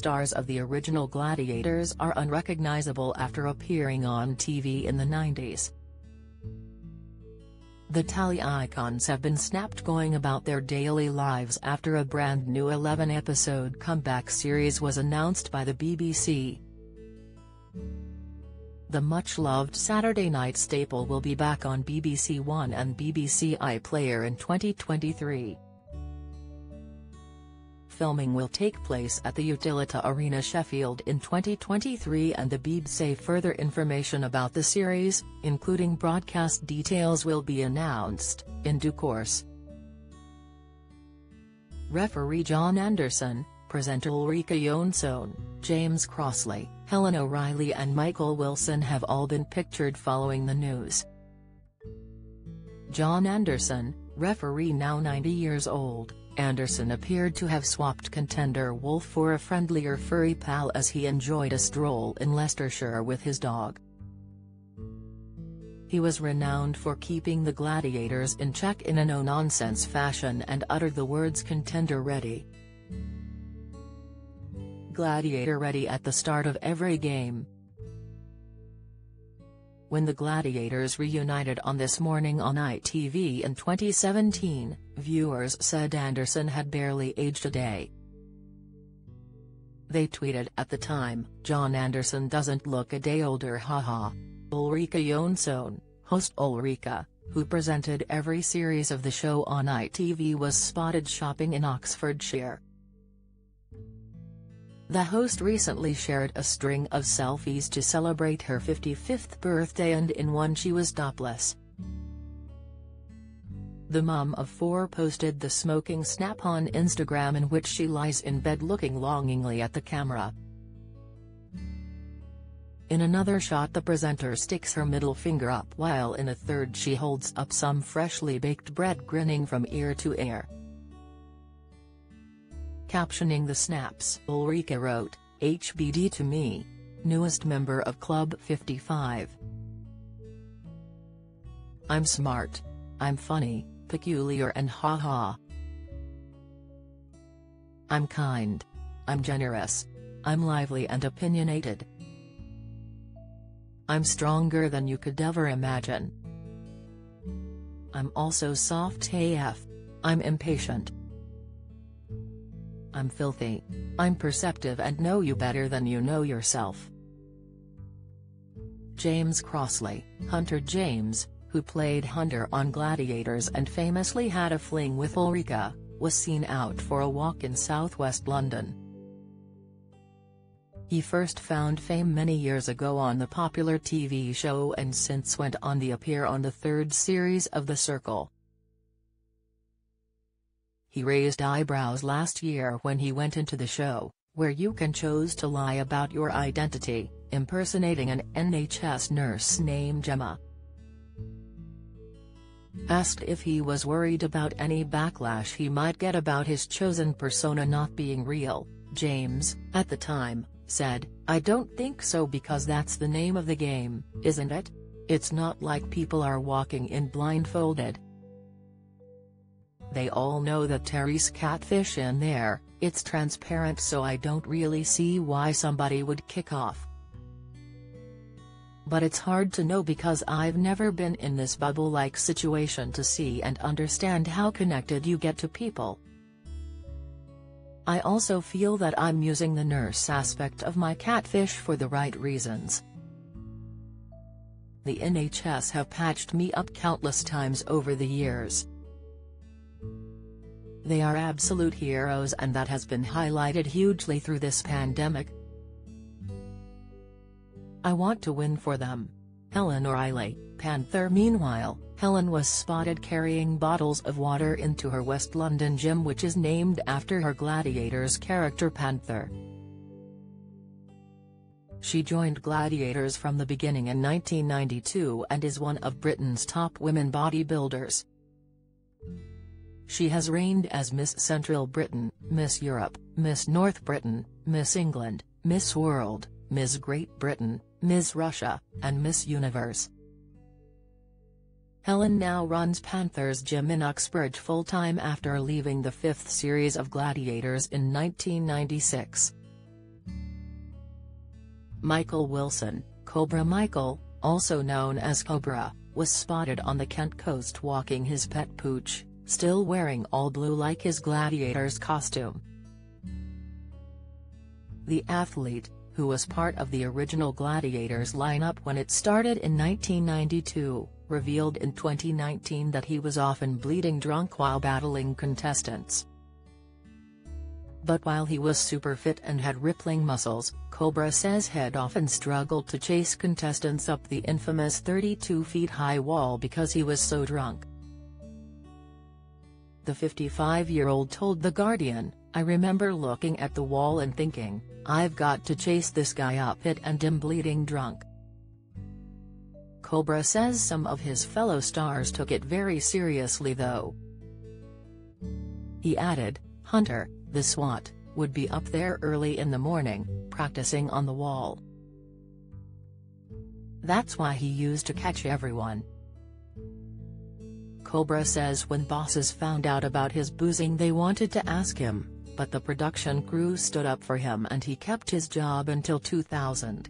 stars of the original Gladiators are unrecognizable after appearing on TV in the 90s. The Tally icons have been snapped going about their daily lives after a brand new 11-episode comeback series was announced by the BBC. The much-loved Saturday night staple will be back on BBC One and BBC iPlayer in 2023. Filming will take place at the Utilita Arena, Sheffield in 2023, and the BBC further information about the series, including broadcast details, will be announced in due course. Referee John Anderson, presenter Ulrika Jonsson, James Crossley, Helen O'Reilly and Michael Wilson have all been pictured following the news. John Anderson, referee now 90 years old, Anderson appeared to have swapped contender Wolf for a friendlier furry pal as he enjoyed a stroll in Leicestershire with his dog. He was renowned for keeping the Gladiators in check in a no-nonsense fashion and uttered the words "contender ready. Gladiator ready" at the start of every game. When the Gladiators reunited on This Morning on ITV in 2017, viewers said Anderson had barely aged a day. They tweeted at the time, "John Anderson doesn't look a day older, haha." Ulrika Jonsson, host Ulrika, who presented every series of the show on ITV, was spotted shopping in Oxfordshire. The host recently shared a string of selfies to celebrate her 55th birthday, and in one she was topless. The mum of four posted the smoking snap on Instagram, in which she lies in bed looking longingly at the camera. In another shot, the presenter sticks her middle finger up, while in a third she holds up some freshly baked bread, grinning from ear to ear. Captioning the snaps, Ulrika wrote, "HBD to me. Newest member of Club 55. I'm smart. I'm funny, peculiar and haha. I'm kind. I'm generous. I'm lively and opinionated. I'm stronger than you could ever imagine. I'm also soft AF. I'm impatient. I'm filthy. I'm perceptive and know you better than you know yourself." James Crossley, Hunter James, who played Hunter on Gladiators and famously had a fling with Ulrika, was seen out for a walk in southwest London. He first found fame many years ago on the popular TV show and since went on to appear on the third series of The Circle. He raised eyebrows last year when he went into the show, where you can choose to lie about your identity, impersonating an NHS nurse named Gemma. Asked if he was worried about any backlash he might get about his chosen persona not being real, James, at the time, said, "I don't think so, because that's the name of the game, isn't it? It's not like people are walking in blindfolded. They all know that Terry's catfish in there, it's transparent, so I don't really see why somebody would kick off. But it's hard to know because I've never been in this bubble-like situation to see and understand how connected you get to people. I also feel that I'm using the nurse aspect of my catfish for the right reasons. The NHS have patched me up countless times over the years. They are absolute heroes, and that has been highlighted hugely through this pandemic. I want to win for them." Helen O'Reilly, Panther. Meanwhile, Helen was spotted carrying bottles of water into her West London gym, which is named after her Gladiators character Panther. She joined Gladiators from the beginning in 1992 and is one of Britain's top women bodybuilders. She has reigned as Miss Central Britain, Miss Europe, Miss North Britain, Miss England, Miss World, Miss Great Britain, Miss Russia, and Miss Universe. Helen now runs Panther's gym in Uxbridge full-time after leaving the fifth series of Gladiators in 1996. Michael Wilson, Cobra Michael, also known as Cobra, was spotted on the Kent coast walking his pet Pooch, still wearing all blue like his Gladiators costume. The athlete, who was part of the original Gladiators lineup when it started in 1992, revealed in 2019 that he was often bleeding drunk while battling contestants. But while he was super fit and had rippling muscles, Cobra says he'd often struggled to chase contestants up the infamous 32-feet-high wall because he was so drunk. The 55-year-old told The Guardian, "I remember looking at the wall and thinking, I've got to chase this guy up it and I'm bleeding drunk." Cobra says some of his fellow stars took it very seriously though. He added, "Hunter, the SWAT, would be up there early in the morning, practicing on the wall. That's why he used to catch everyone." Cobra says when bosses found out about his boozing they wanted to ask him, but the production crew stood up for him and he kept his job until 2000.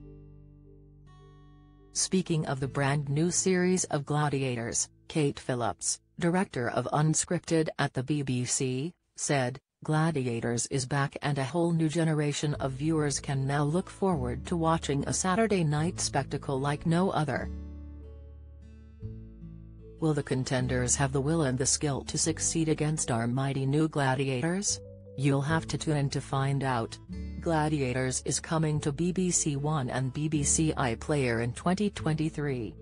Speaking of the brand new series of Gladiators, Kate Phillips, director of Unscripted at the BBC, said, "Gladiators is back and a whole new generation of viewers can now look forward to watching a Saturday night spectacle like no other." Will the contenders have the will and the skill to succeed against our mighty new Gladiators? You'll have to tune in to find out. Gladiators is coming to BBC One and BBC iPlayer in 2023.